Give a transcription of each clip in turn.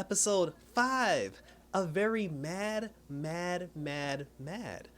episode 5. A very mad, mad, mad, mad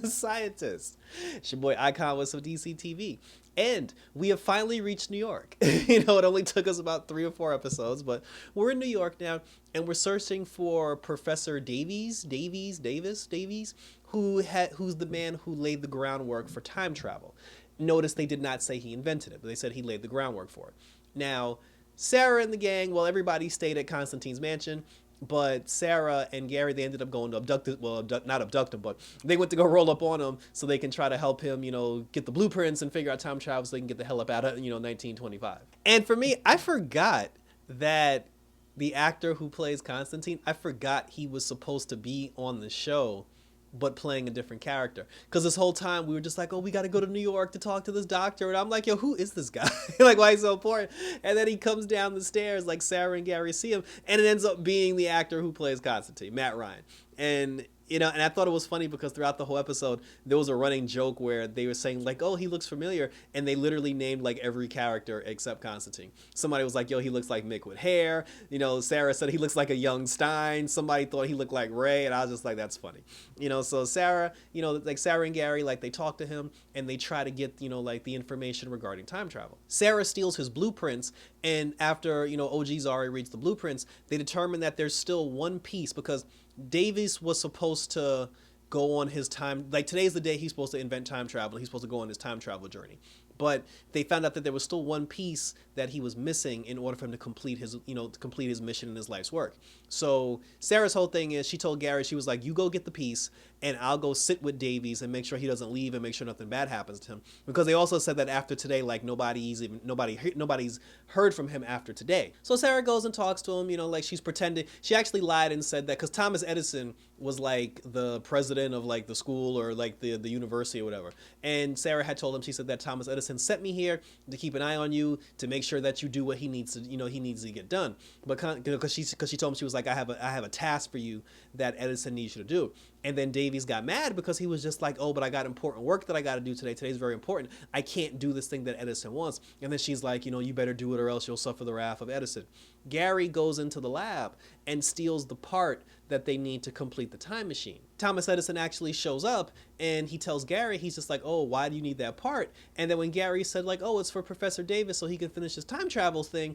scientist. It's your boy Icon with some DC TV. And we have finally reached New York. It only took us about 3 or 4 episodes, but we're in New York now, and we're searching for Professor Davis, who's the man who laid the groundwork for time travel. Notice they did not say he invented it, but they said he laid the groundwork for it. Now, Sarah and the gang, well, everybody stayed at Constantine's mansion, but Sarah and Gary, they ended up going to not abduct him, but they went to go roll up on him so they can try to help him, get the blueprints and figure out time travel so they can get the hell up out of, 1925. And for me, I forgot that the actor who plays Constantine, I forgot he was supposed to be on the show but playing a different character. Because this whole time we were just like, oh, we got to go to New York to talk to this doctor. And I'm like, yo, who is this guy? Like, why is he so important? And then he comes down the stairs, like Sarah and Gary see him, and it ends up being the actor who plays Constantine, Matt Ryan. And and I thought it was funny because throughout the whole episode, there was a running joke where they were saying like, oh, he looks familiar. And they literally named like every character except Constantine. Somebody was like, yo, he looks like Mick with hair. Sarah said he looks like a young Stein. Somebody thought he looked like Ray. And I was just like, that's funny. So Sarah, like Sarah and Gary, like they talk to him and they try to get, like the information regarding time travel. Sarah steals his blueprints. And after, OG Zari reads the blueprints, they determine that there's still one piece because Davies was supposed to go on his time, like today's the day he's supposed to invent time travel. He's supposed to go on his time travel journey. But they found out that there was still one piece that he was missing in order for him to complete his, mission in his life's work. So Sarah's whole thing is she told Gary, she was like, you go get the piece and I'll go sit with Davies and make sure he doesn't leave and make sure nothing bad happens to him. Because they also said that after today, like nobody's heard from him after today. So Sarah goes and talks to him, like she's pretending. She actually lied and said that because Thomas Edison was like the president of like the school or like the university or whatever. And Sarah had told him, she said that Thomas Edison sent me here to keep an eye on you, to make sure that you do what he needs to, he needs to get done. But because she told him, she was like, I have a task for you that Edison needs you to do. And then Davies got mad because he was just like, oh, but I got important work that I got to do today. Today's very important. I can't do this thing that Edison wants. And then she's like, you better do it or else you'll suffer the wrath of Edison. Gary goes into the lab and steals the part that they need to complete the time machine. Thomas Edison actually shows up and he tells Gary, he's just like, oh, why do you need that part? And then when Gary said like, oh, it's for Professor Davis so he can finish his time travel thing,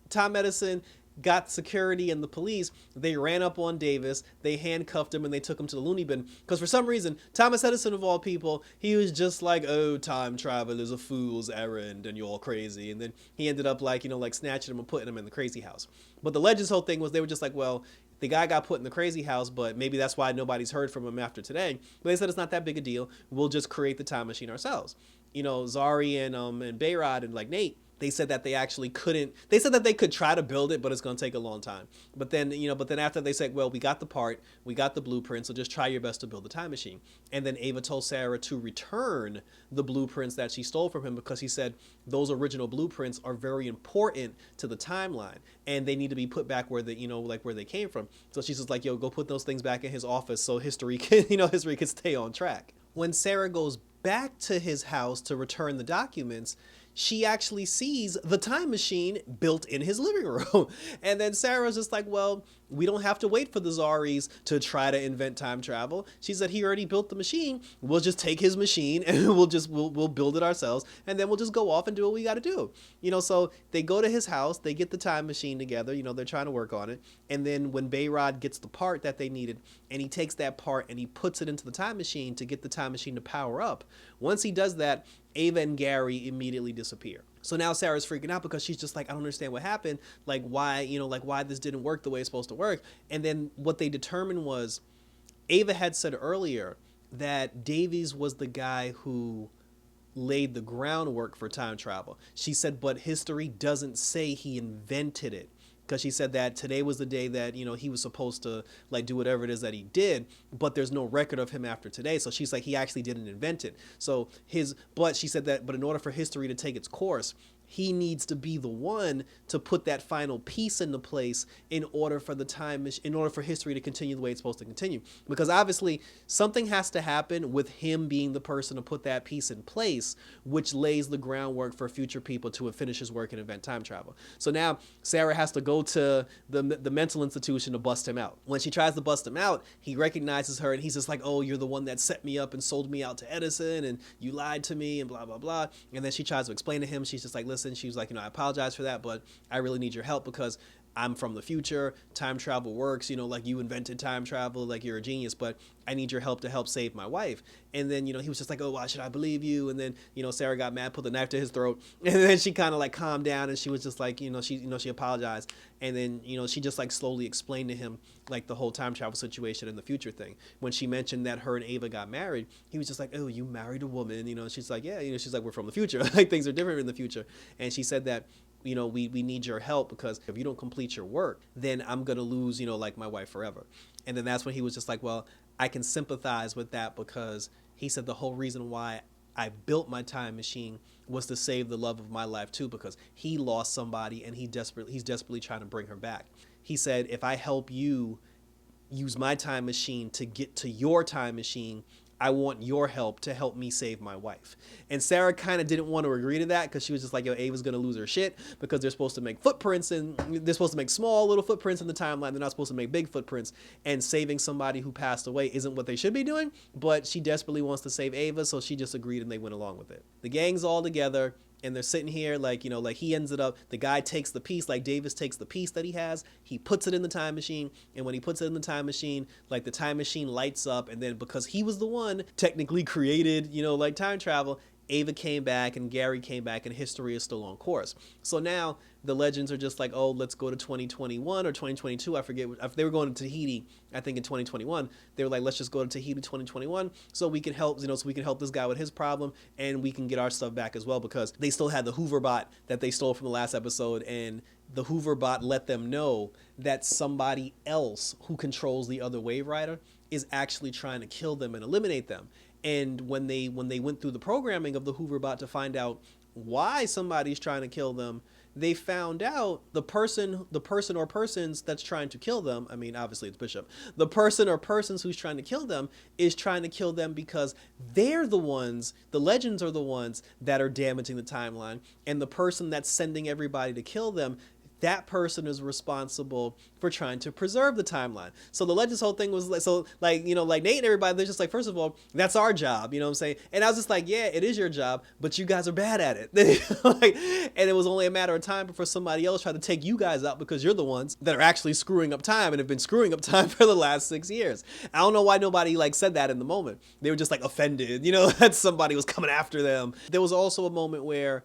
Tom Edison got security and the police. They ran up on Davis, they handcuffed him, and they took him to the loony bin. Because for some reason, Thomas Edison, of all people, he was just like, oh, time travel is a fool's errand, and you're all crazy. And then he ended up like, snatching him and putting him in the crazy house. But the Legends' whole thing was they were just like, well, the guy got put in the crazy house, but maybe that's why nobody's heard from him after today. But they said it's not that big a deal. We'll just create the time machine ourselves. Zari and Bayrod and like Nate, they said that they actually couldn't. They said that they could try to build it, but it's going to take a long time. But then, after they said, well, we got the part, we got the blueprint, so just try your best to build the time machine. And then Ava told Sarah to return the blueprints that she stole from him because he said those original blueprints are very important to the timeline and they need to be put back where where they came from. So she's just like, yo, go put those things back in his office so history can stay on track. When Sarah goes back to his house to return the documents, she actually sees the time machine built in his living room. And then Sarah's just like, well, we don't have to wait for the Zaris to try to invent time travel. She said he already built the machine. We'll just take his machine and we'll build it ourselves. And then we'll just go off and do what we got to do. So they go to his house, they get the time machine together, they're trying to work on it. And then when Bayrod gets the part that they needed and he takes that part and he puts it into the time machine to get the time machine to power up. Once he does that, Ava and Gary immediately disappear. So now Sarah's freaking out because she's just like, I don't understand what happened. Like why, why this didn't work the way it's supposed to work. And then what they determined was Ava had said earlier that Davies was the guy who laid the groundwork for time travel. She said, but history doesn't say he invented it. Because she said that today was the day that, he was supposed to like do whatever it is that he did, but there's no record of him after today. So she's like, he actually didn't invent it. But she said that, but in order for history to take its course, he needs to be the one to put that final piece into place in order for history to continue the way it's supposed to continue. Because obviously something has to happen with him being the person to put that piece in place, which lays the groundwork for future people to finish his work and invent time travel. So now Sarah has to go to the mental institution to bust him out. When she tries to bust him out, he recognizes her and he's just like, oh, you're the one that set me up and sold me out to Edison and you lied to me and blah, blah, blah. And then she tries to explain to him. She's just like, listen, she was like, I apologize for that, but I really need your help because I'm from the future. Time travel works, like you invented time travel, like you're a genius, but I need your help to help save my wife. And then, he was just like, oh, why should I believe you? And then, Sarah got mad, put the knife to his throat. And then she kind of like calmed down and she was just like, she apologized. And then, she just like slowly explained to him like the whole time travel situation and the future thing. When she mentioned that her and Ava got married, he was just like, oh, you married a woman, she's like, yeah, she's like, we're from the future. Like things are different in the future. And she said that, we need your help because if you don't complete your work, then I'm going to lose, like my wife forever. And then that's when he was just like, well, I can sympathize with that because he said the whole reason why I built my time machine was to save the love of my life too, because he lost somebody and he's desperately trying to bring her back. He said, if I help you use my time machine to get to your time machine, I want your help to help me save my wife. And Sarah kind of didn't want to agree to that because she was just like, yo, Ava's going to lose her shit because they're supposed to make footprints and they're supposed to make small little footprints in the timeline. They're not supposed to make big footprints, and saving somebody who passed away isn't what they should be doing. But she desperately wants to save Ava, so she just agreed and they went along with it. The gang's all together. And they're sitting here like, like he ends it up, the guy takes the piece, like Davis takes the piece that he has, he puts it in the time machine. And when he puts it in the time machine, like the time machine lights up. And then because he was the one technically created, like time travel, Ava came back and Gary came back and history is still on course. So now the legends are just like, oh, let's go to 2021 or 2022. I forget. If they were going to Tahiti, I think in 2021, they were like, let's just go to Tahiti 2021 so we can help, so we can help this guy with his problem and we can get our stuff back as well, because they still had the Hoover bot that they stole from the last episode, and the Hoover bot let them know that somebody else who controls the other Wave Rider is actually trying to kill them and eliminate them. And when they went through the programming of the Hoover bot to find out why somebody's trying to kill them, they found out the person or persons that's trying to kill them, I mean, obviously it's Bishop, the person or persons who's trying to kill them is trying to kill them because they're the ones, the legends are the ones that are damaging the timeline, and the person that's sending everybody to kill them, that person is responsible for trying to preserve the timeline. So the Legends whole thing was like, so like, like Nate and everybody, they're just like, first of all, that's our job, you know what I'm saying? And I was just like, yeah, it is your job, but you guys are bad at it. And it was only a matter of time before somebody else tried to take you guys out because you're the ones that are actually screwing up time and have been screwing up time for the last 6 years. I don't know why nobody like said that in the moment. They were just like offended, that somebody was coming after them. There was also a moment where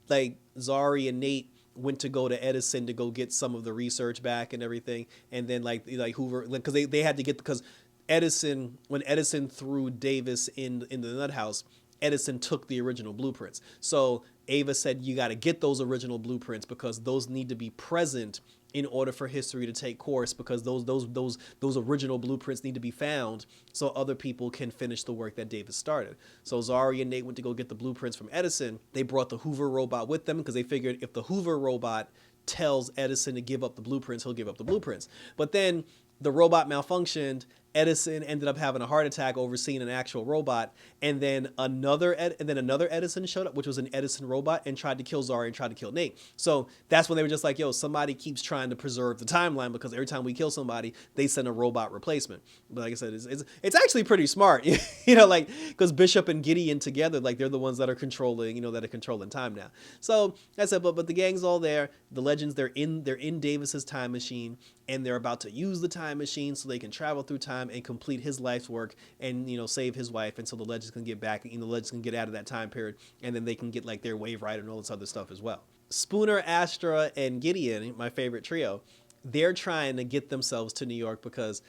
like Zari and Nate went to go to Edison to go get some of the research back and everything. And then like Hoover, because they had to get, because Edison, when Edison threw Davis in the nut house, Edison took the original blueprints. So Ava said, you got to get those original blueprints because those need to be present in order for history to take course, because those original blueprints need to be found so other people can finish the work that Davis started. So Zari and Nate went to go get the blueprints from Edison. They brought the Hoover robot with them because they figured if the Hoover robot tells Edison to give up the blueprints, he'll give up the blueprints. But then the robot malfunctioned. Edison ended up having a heart attack overseeing an actual robot, and then another Edison showed up, which was an Edison robot, and tried to kill Zari and tried to kill Nate. So that's when they were just like, yo, somebody keeps trying to preserve the timeline because every time we kill somebody, they send a robot replacement. But like I said, it's actually pretty smart, like because Bishop and Gideon together, like they're the ones that are controlling, that are controlling time now. So I said, but the gang's all there. The legends, they're in Davis's time machine, and they're about to use the time machine so they can travel through time and complete his life's work and save his wife, and so the legends can get back, the legends can get out of that time period, and then they can get like their Wave Rider and all this other stuff as well. Spooner, Astra, and Gideon, my favorite trio, they're trying to get themselves to New York because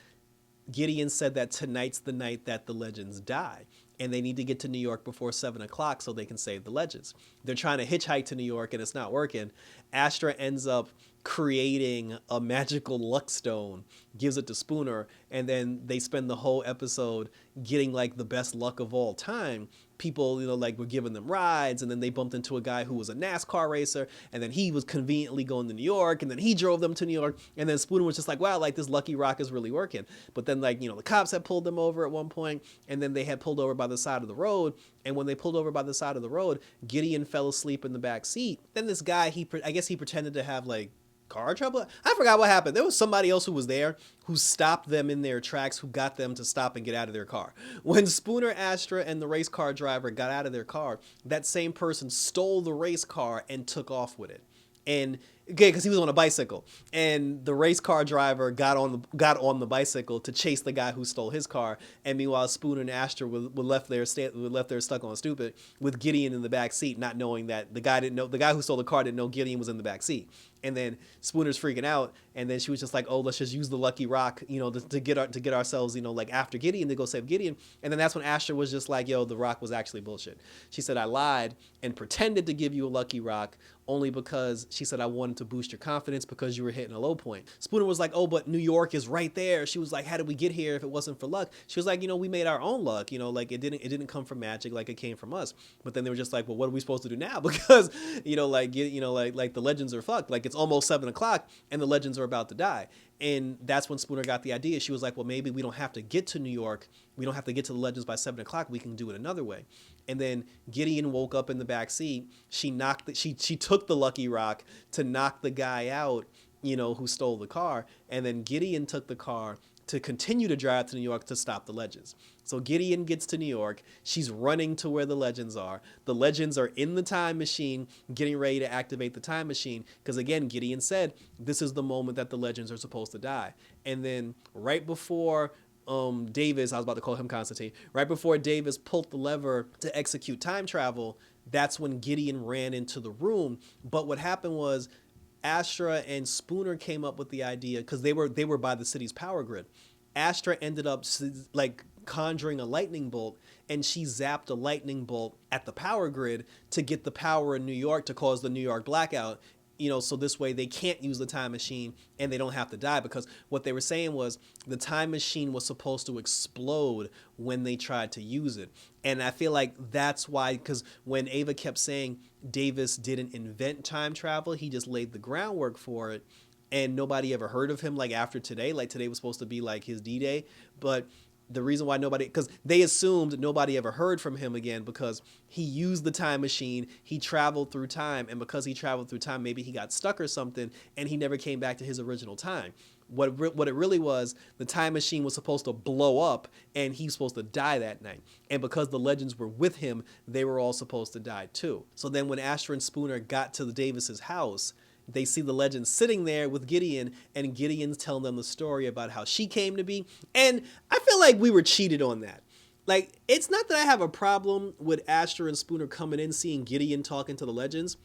Gideon said that tonight's the night that the legends die, and they need to get to New York before 7 o'clock so they can save the legends. They're trying to hitchhike to New York and it's not working. Astra ends up creating a magical luck stone, gives it to Spooner, and then they spend the whole episode getting like the best luck of all time. People, like were giving them rides, and then they bumped into a guy who was a NASCAR racer, and then he was conveniently going to New York, and then he drove them to New York, and then Spooner was just like, wow, like this Lucky Rock is really working. But then like, the cops had pulled them over at one point, and then they had pulled over by the side of the road, and when they pulled over by the side of the road, Gideon fell asleep in the back seat. Then this guy, I guess he pretended to have like car trouble. I forgot what happened. There was somebody else who was there who stopped them in their tracks, who got them to stop and get out of their car. When Spooner, Astra, and the race car driver got out of their car, that same person stole the race car and took off with it. And okay, because he was on a bicycle, and the race car driver got on the bicycle to chase the guy who stole his car. And meanwhile, Spooner and Astra were left there stuck on stupid with Gideon in the back seat, not knowing that the guy who stole the car didn't know Gideon was in the back seat. And then Spooner's freaking out, and then she was just like, "Oh, let's just use the Lucky Rock, to get ourselves, like after Gideon, to go save Gideon." And then that's when Astra was just like, "Yo, the rock was actually bullshit." She said, "I lied and pretended to give you a Lucky Rock only because," she said, "I wanted to boost your confidence because you were hitting a low point." Spooner was like, "Oh, but New York is right there." She was like, "How did we get here if it wasn't for luck?" She was like, "We made our own luck. Like it didn't come from magic, like it came from us." But then they were just like, "Well, what are we supposed to do now?" Because like the legends are fucked. Like it's almost 7 o'clock and the legends are about to die. And that's when Spooner got the idea. She was like, "Well, maybe we don't have to get to New York. We don't have to get to the legends by 7 o'clock. We can do it another way." And then Gideon woke up in the back seat. She took the Lucky Rock to knock the guy out, who stole the car. And then Gideon took the car to continue to drive to New York to stop the legends. So Gideon gets to New York. She's running to where the legends are. The legends are in the time machine, getting ready to activate the time machine. Because again, Gideon said, this is the moment that the legends are supposed to die. And then right before Davis, I was about to call him Constantine, right before Davis pulled the lever to execute time travel, that's when Gideon ran into the room. But what happened was, Astra and Spooner came up with the idea because they were by the city's power grid. Astra ended up like conjuring a lightning bolt, and she zapped a lightning bolt at the power grid to get the power in New York to cause the New York blackout. So this way they can't use the time machine and they don't have to die, because what they were saying was the time machine was supposed to explode when they tried to use it. And I feel like that's why, because when Ava kept saying Davis didn't invent time travel, he just laid the groundwork for it, and nobody ever heard of him like after today. Like today was supposed to be like his D-Day, but the reason why because they assumed nobody ever heard from him again, because he used the time machine, he traveled through time, and because he traveled through time, maybe he got stuck or something, and he never came back to his original time. What it really was, the time machine was supposed to blow up, and he was supposed to die that night. And because the legends were with him, they were all supposed to die too. So then when Astra and Spooner got to the Davis's house, they see the legend sitting there with Gideon, and Gideon's telling them the story about how she came to be. And I feel like we were cheated on that. Like, it's not that I have a problem with Astra and Spooner coming in, seeing Gideon talking to the legends,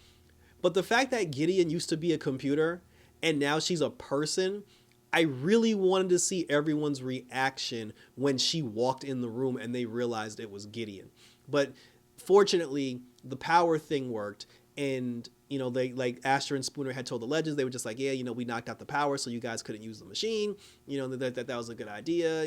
but the fact that Gideon used to be a computer and now she's a person, I really wanted to see everyone's reaction when she walked in the room and they realized it was Gideon. But fortunately, the power thing worked, and they, like Astra and Spooner had told the legends, they were just like, yeah, we knocked out the power so you guys couldn't use the machine, that was a good idea,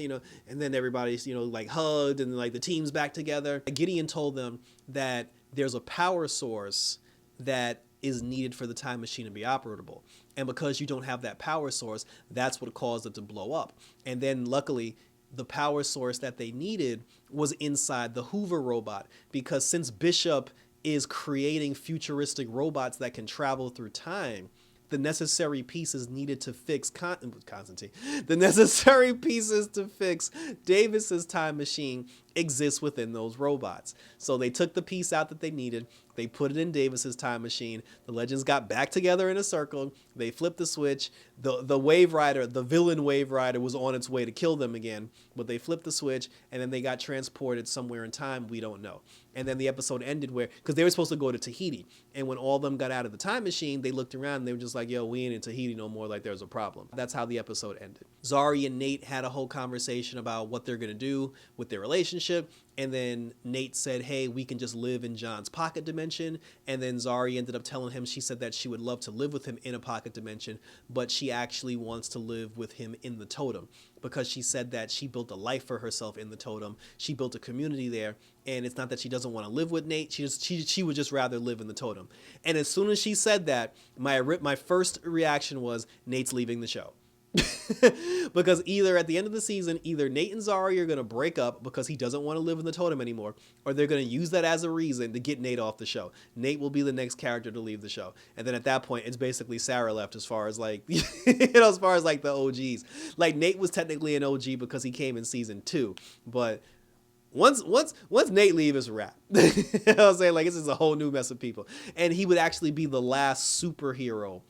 and then everybody's, like hugged, and like the team's back together. Gideon told them that there's a power source that is needed for the time machine to be operable. And because you don't have that power source, that's what caused it to blow up. And then luckily, the power source that they needed was inside the Hoover robot, because since Bishop is creating futuristic robots that can travel through time, the necessary pieces needed to fix Constantine. The necessary pieces to fix Davis's time machine exists within those robots. So they took the piece out that they needed. They put it in Davis's time machine. The legends got back together in a circle. They flipped the switch. The Wave Rider, the villain Wave Rider, was on its way to kill them again, but they flipped the switch, and then they got transported somewhere in time we don't know. And then the episode ended because they were supposed to go to Tahiti, and when all of them got out of the time machine, they looked around and they were just like, yo, we ain't in Tahiti no more, like there's a problem. That's how the episode ended. Zari and Nate had a whole conversation about what they're going to do with their relationship, friendship. And then Nate said, hey, we can just live in John's pocket dimension. And then Zari ended up telling him, she said that she would love to live with him in a pocket dimension, but she actually wants to live with him in the totem, because she said that she built a life for herself in the totem. She built a community there. And it's not that she doesn't want to live with Nate. She would just rather live in the totem. And as soon as she said that, my first reaction was, Nate's leaving the show. Because either at the end of the season, either Nate and Zari are going to break up because he doesn't want to live in the totem anymore, or they're going to use that as a reason to get Nate off the show. Nate will be the next character to leave the show. And then at that point, it's basically Sarah left as far as like, as far as like the OGs. Like Nate was technically an OG because he came in season 2, but once Nate leave, it's a wrap. You know what I'm saying? Like, this is a whole new mess of people. And he would actually be the last superhero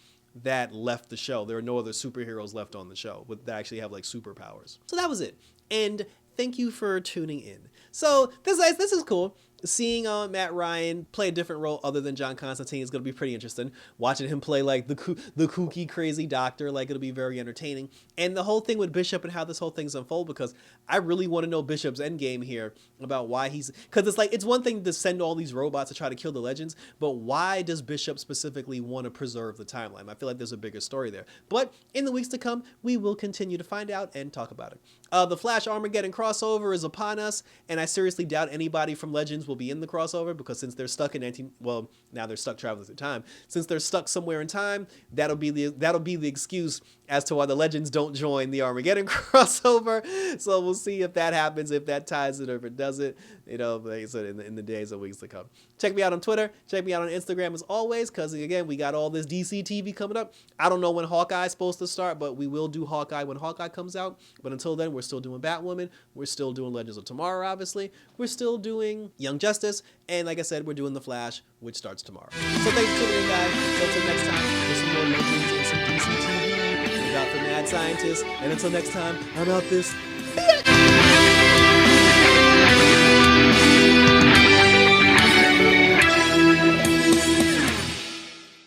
that left the show. There are no other superheroes left on the show that actually have like superpowers. So that was it. And thank you for tuning in. So this is cool. Seeing Matt Ryan play a different role other than John Constantine is going to be pretty interesting. Watching him play like the kooky, crazy doctor, like it'll be very entertaining. And the whole thing with Bishop and how this whole thing's unfold, because I really want to know Bishop's endgame here about why because it's like, it's one thing to send all these robots to try to kill the legends, but why does Bishop specifically want to preserve the timeline? I feel like there's a bigger story there. But in the weeks to come, we will continue to find out and talk about it. The Flash Armageddon crossover is upon us, and I seriously doubt anybody from Legends will be in the crossover, because since they're stuck in now they're stuck traveling through time. Since they're stuck somewhere in time, that'll be the excuse as to why the Legends don't join the Armageddon crossover. So we'll see if that happens, if that ties it or if it doesn't. You know, like I said, in the days and weeks to come. Check me out on Twitter. Check me out on Instagram as always, because again, we got all this DC TV coming up. I don't know when Hawkeye's supposed to start, but we will do Hawkeye when Hawkeye comes out. But until then, we're still doing Batwoman. We're still doing Legends of Tomorrow, obviously. We're still doing Young Justice. And like I said, we're doing The Flash, which starts tomorrow. So thanks for tuning in, guys. So until next time, for some more Legends and some DC TV. Look out for Mad Scientists. And until next time, I'm out this bitch.